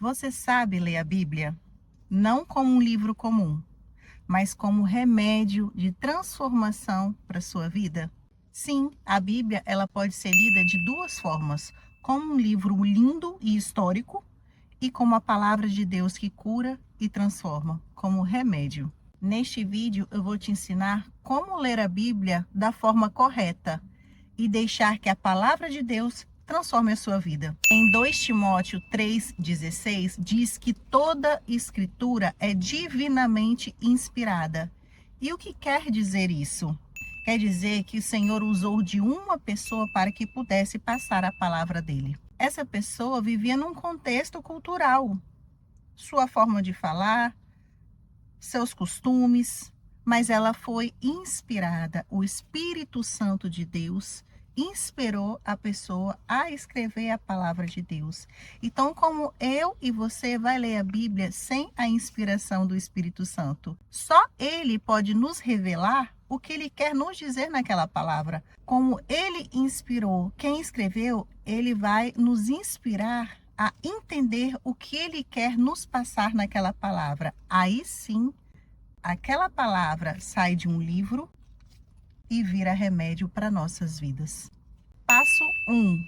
Você sabe ler a Bíblia? Não como um livro comum, mas como remédio de transformação para a sua vida? Sim, a Bíblia ela pode ser lida de duas formas, como um livro lindo e histórico e como a palavra de Deus que cura e transforma, como remédio. Neste vídeo eu vou te ensinar como ler a Bíblia da forma correta e deixar que a palavra de Deus transforme a sua vida. Em 2 Timóteo 3,16 diz que toda escritura é divinamente inspirada. E o que quer dizer isso? Quer dizer que o Senhor usou de uma pessoa para que pudesse passar a palavra dele. Essa pessoa vivia num contexto cultural, sua forma de falar, seus costumes, mas ela foi inspirada. O Espírito Santo de Deus inspirou a pessoa a escrever a palavra de Deus. Então, como eu e você vai ler a Bíblia sem a inspiração do Espírito Santo? Só ele pode nos revelar o que ele quer nos dizer naquela palavra. Como ele inspirou quem escreveu, ele vai nos inspirar a entender o que ele quer nos passar naquela palavra. Aí sim, aquela palavra sai de um livro e vira remédio para nossas vidas. Passo 1.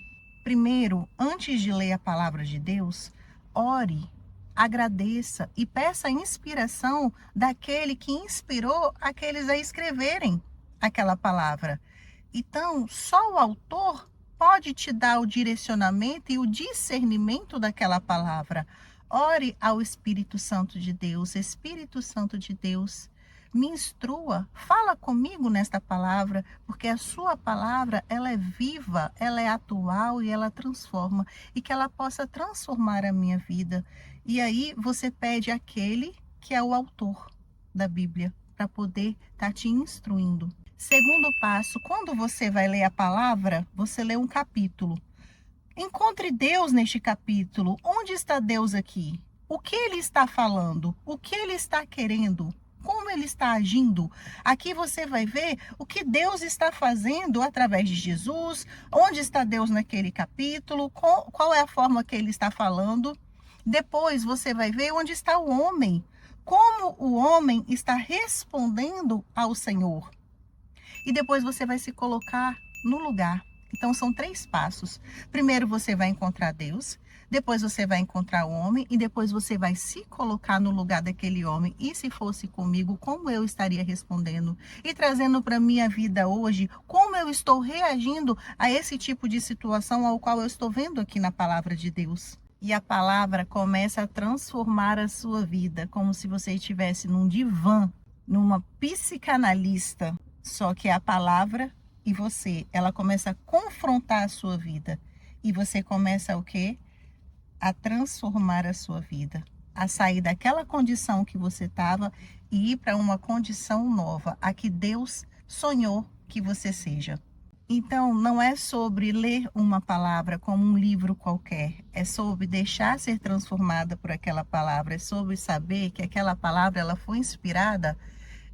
Primeiro, antes de ler a palavra de Deus, ore, agradeça e peça a inspiração daquele que inspirou aqueles a escreverem aquela palavra. Então, só o autor pode te dar o direcionamento e o discernimento daquela palavra. Ore ao Espírito Santo de Deus. Espírito Santo de Deus, me instrua, fala comigo nesta palavra, porque a sua palavra, ela é viva, ela é atual e ela transforma, e que ela possa transformar a minha vida. E aí você pede àquele que é o autor da Bíblia, para poder estar te instruindo. Segundo passo, quando você vai ler a palavra, você lê um capítulo. Encontre Deus neste capítulo. Onde está Deus aqui? O que ele está falando? O que ele está querendo? Como ele está agindo? Aqui você vai ver o que Deus está fazendo através de Jesus. Onde está Deus naquele capítulo? Qual é a forma que ele está falando? Depois você vai ver onde está o homem. Como o homem está respondendo ao Senhor. E depois você vai se colocar no lugar. Então são 3 passos. Primeiro você vai encontrar Deus, depois você vai encontrar o homem e depois você vai se colocar no lugar daquele homem. E se fosse comigo, como eu estaria respondendo? E trazendo para minha vida hoje, como eu estou reagindo a esse tipo de situação ao qual eu estou vendo aqui na palavra de Deus. E a palavra começa a transformar a sua vida, como se você estivesse num divã, numa psicanalista. Só que a palavra e você, ela começa a confrontar a sua vida. E você começa o quê? A transformar a sua vida. A sair daquela condição que você estava e ir para uma condição nova. A que Deus sonhou que você seja. Então, não é sobre ler uma palavra como um livro qualquer. É sobre deixar ser transformada por aquela palavra. É sobre saber que aquela palavra ela foi inspirada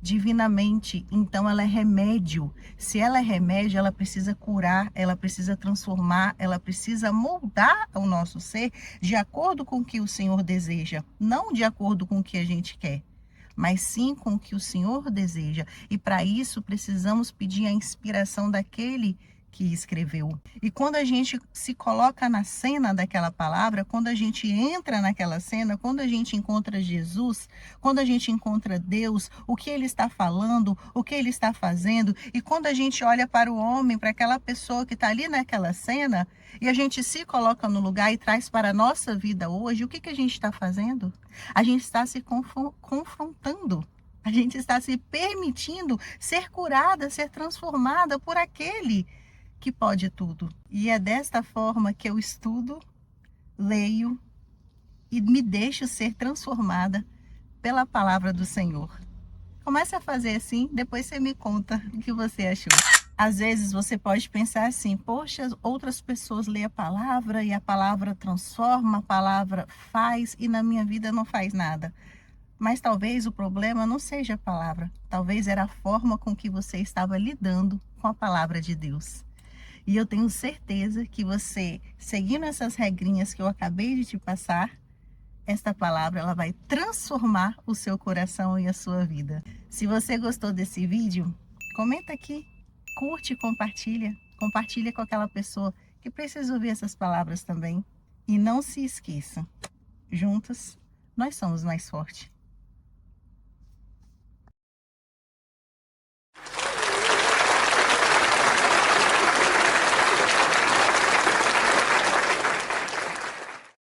divinamente, então ela é remédio. Se ela é remédio, ela precisa curar, ela precisa transformar, ela precisa moldar o nosso ser de acordo com o que o Senhor deseja, não de acordo com o que a gente quer, mas sim com o que o Senhor deseja. E para isso precisamos pedir a inspiração daquele que escreveu. E quando a gente se coloca na cena daquela palavra, quando a gente entra naquela cena, quando a gente encontra Jesus, quando a gente encontra Deus, o que ele está falando, o que ele está fazendo, e quando a gente olha para o homem, para aquela pessoa que está ali naquela cena, e a gente se coloca no lugar e traz para a nossa vida hoje, o que a gente está fazendo? A gente está se confrontando. A gente está se permitindo ser curada, ser transformada por aquele que pode tudo. E é desta forma que eu estudo, leio e me deixo ser transformada pela palavra do Senhor. Comece a fazer assim, depois você me conta o que você achou. Às vezes você pode pensar assim, poxa, outras pessoas lêem a palavra e a palavra transforma, a palavra faz e na minha vida não faz nada. Mas talvez o problema não seja a palavra, talvez era a forma com que você estava lidando com a palavra de Deus. E eu tenho certeza que você, seguindo essas regrinhas que eu acabei de te passar, esta palavra ela vai transformar o seu coração e a sua vida. Se você gostou desse vídeo, comenta aqui, curte e compartilha. Compartilha com aquela pessoa que precisa ouvir essas palavras também. E não se esqueça, juntos nós somos mais fortes.